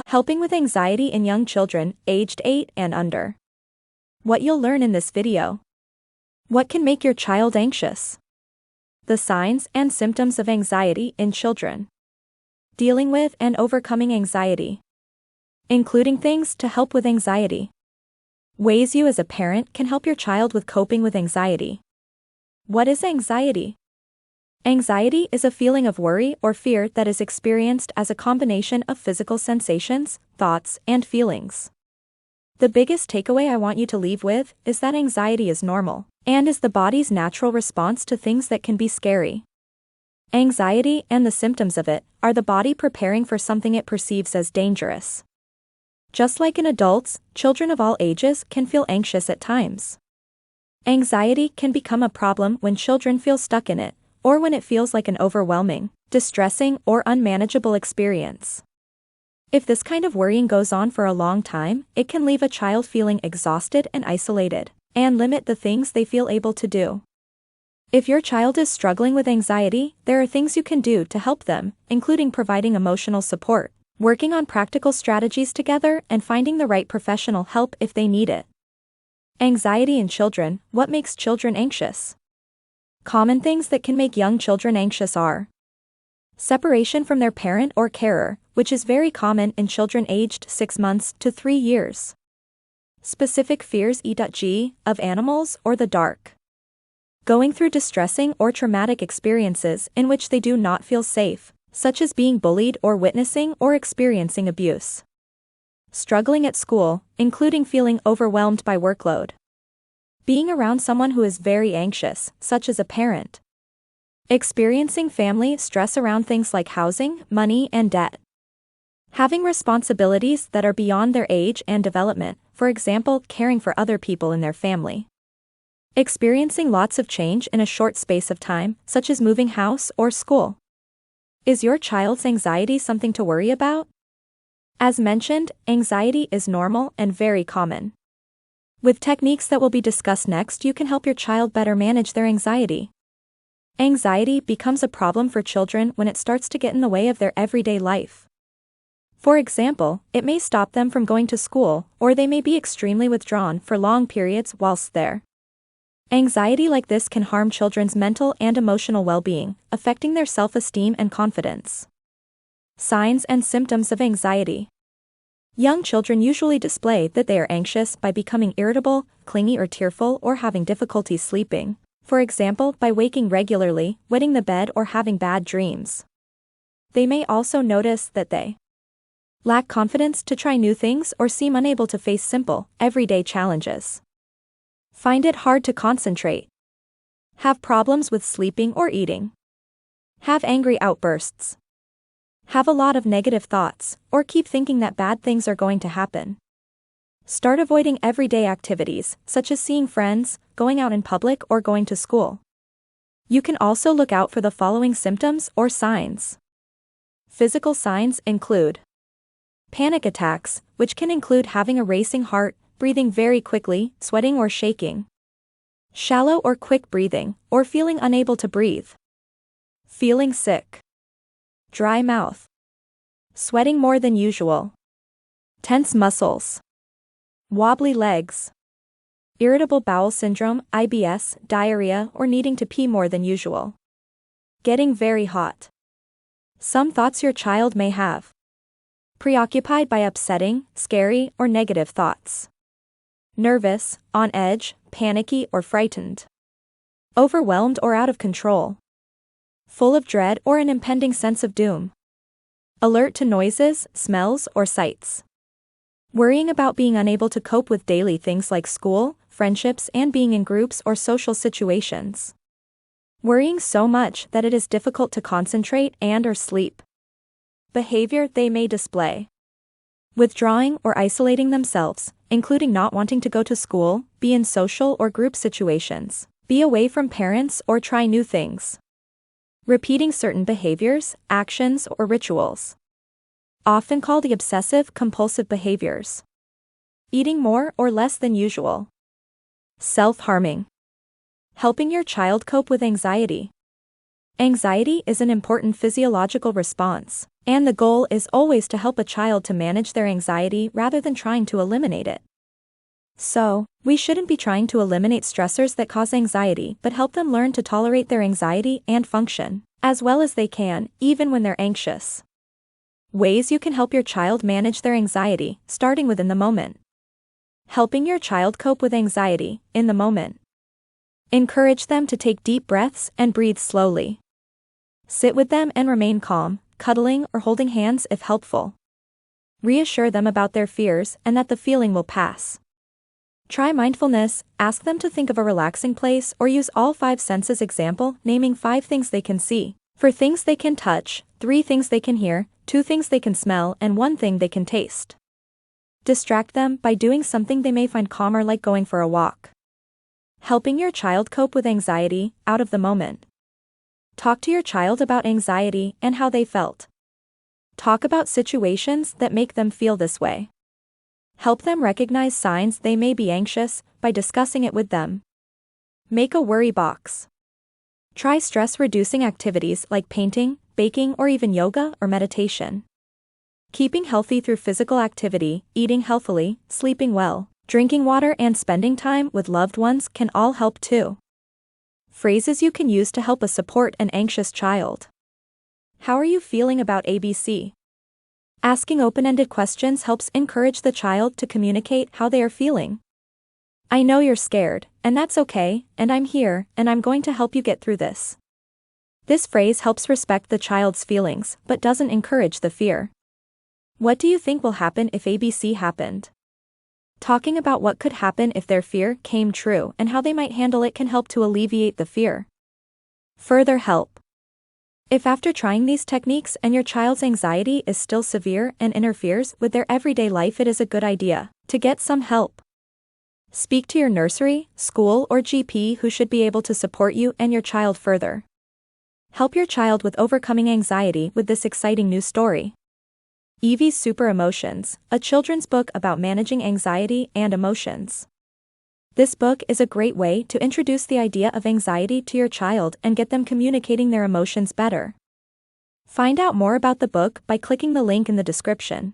Helping with anxiety in young children, aged 8 and under. What you'll learn in this video. What can make your child anxious? The signs and symptoms of anxiety in children. Dealing with and overcoming anxiety. Including things to help with anxiety. Ways you as a parent can help your child with coping with anxiety. What is anxiety? Anxiety is a feeling of worry or fear that is experienced as a combination of physical sensations, thoughts, and feelings. The biggest takeaway I want you to leave with is that anxiety is normal and is the body's natural response to things that can be scary. Anxiety and the symptoms of it are the body preparing for something it perceives as dangerous. Just like in adults, children of all ages can feel anxious at times. Anxiety can become a problem when children feel stuck in it, or when it feels like an overwhelming, distressing, or unmanageable experience. If this kind of worrying goes on for a long time, it can leave a child feeling exhausted and isolated, and limit the things they feel able to do. If your child is struggling with anxiety, there are things you can do to help them, including providing emotional support, working on practical strategies together, and finding the right professional help if they need it. Anxiety in children. What makes children anxious? Common things that can make young children anxious are separation from their parent or carer, which is very common in children aged 6 months to 3 years. Specific fears e.g. of animals or the dark. Going through distressing or traumatic experiences in which they do not feel safe, such as being bullied or witnessing or experiencing abuse. Struggling at school, including feeling overwhelmed by workload. Being around someone who is very anxious, such as a parent. Experiencing family stress around things like housing, money, and debt. Having responsibilities that are beyond their age and development, for example, caring for other people in their family. Experiencing lots of change in a short space of time, such as moving house or school. Is your child's anxiety something to worry about? As mentioned, anxiety is normal and very common. With techniques that will be discussed next, you can help your child better manage their anxiety. Anxiety becomes a problem for children when it starts to get in the way of their everyday life. For example, it may stop them from going to school, or they may be extremely withdrawn for long periods whilst there. Anxiety like this can harm children's mental and emotional well-being, affecting their self-esteem and confidence. Signs and symptoms of anxiety. Young children usually display that they are anxious by becoming irritable, clingy or tearful, or having difficulty sleeping, for example by waking regularly, wetting the bed, or having bad dreams. They may also notice that they lack confidence to try new things or seem unable to face simple, everyday challenges. Find it hard to concentrate. Have problems with sleeping or eating. Have angry outbursts. Have a lot of negative thoughts, or keep thinking that bad things are going to happen. Start avoiding everyday activities, such as seeing friends, going out in public, or going to school. You can also look out for the following symptoms or signs. Physical signs include panic attacks, which can include having a racing heart, breathing very quickly, sweating or shaking. Shallow or quick breathing, or feeling unable to breathe. Feeling sick. Dry mouth. Sweating more than usual. Tense muscles. Wobbly legs. Irritable bowel syndrome, IBS, diarrhea, or needing to pee more than usual. Getting very hot. Some thoughts your child may have. Preoccupied by upsetting, scary, or negative thoughts. Nervous, on edge, panicky, or frightened. Overwhelmed or out of control. Full of dread or an impending sense of doom. Alert to noises, smells, or sights. Worrying about being unable to cope with daily things like school, friendships, and being in groups or social situations. Worrying so much that it is difficult to concentrate and or sleep. Behavior they may display. Withdrawing or isolating themselves, including not wanting to go to school, be in social or group situations, be away from parents, or try new things. Repeating certain behaviors, actions, or rituals. Often called the obsessive-compulsive behaviors. Eating more or less than usual. Self-harming. Helping your child cope with anxiety. Anxiety is an important physiological response, and the goal is always to help a child to manage their anxiety rather than trying to eliminate it. So, we shouldn't be trying to eliminate stressors that cause anxiety but help them learn to tolerate their anxiety and function as well as they can, even when they're anxious. Ways you can help your child manage their anxiety, starting within the moment. Helping your child cope with anxiety, in the moment. Encourage them to take deep breaths and breathe slowly. Sit with them and remain calm, cuddling or holding hands if helpful. Reassure them about their fears and that the feeling will pass. Try mindfulness, ask them to think of a relaxing place or use all 5 senses example, naming 5 things they can see, 4 things they can touch, 3 things they can hear, 2 things they can smell and 1 thing they can taste. Distract them by doing something they may find calmer like going for a walk. Helping your child cope with anxiety, out of the moment. Talk to your child about anxiety and how they felt. Talk about situations that make them feel this way. Help them recognize signs they may be anxious by discussing it with them. Make a worry box. Try stress-reducing activities like painting, baking or even yoga or meditation. Keeping healthy through physical activity, eating healthily, sleeping well, drinking water and spending time with loved ones can all help too. Phrases you can use to help support an anxious child. How are you feeling about ABC? Asking open-ended questions helps encourage the child to communicate how they are feeling. I know you're scared, and that's okay, and I'm here, and I'm going to help you get through this. This phrase helps respect the child's feelings, but doesn't encourage the fear. What do you think will happen if ABC happened? Talking about what could happen if their fear came true and how they might handle it can help to alleviate the fear. Further help. If after trying these techniques and your child's anxiety is still severe and interferes with their everyday life, it is a good idea to get some help. Speak to your nursery, school or GP who should be able to support you and your child further. Help your child with overcoming anxiety with this exciting new story. Evie's Super Emotions, a children's book about managing anxiety and emotions. This book is a great way to introduce the idea of anxiety to your child and get them communicating their emotions better. Find out more about the book by clicking the link in the description.